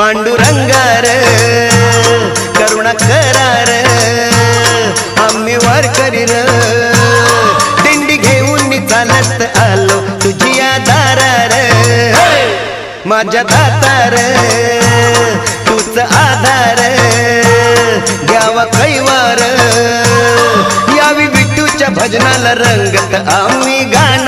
पांडुरंगार करुणा करार आम्ही वारकरी र दिंडी घेऊन चालत आलो तुझी दारार माझ्या दातार तूच आधार घ्यावा कैवार यावी विठूच्या भजनाला रंगत आम्ही गाणं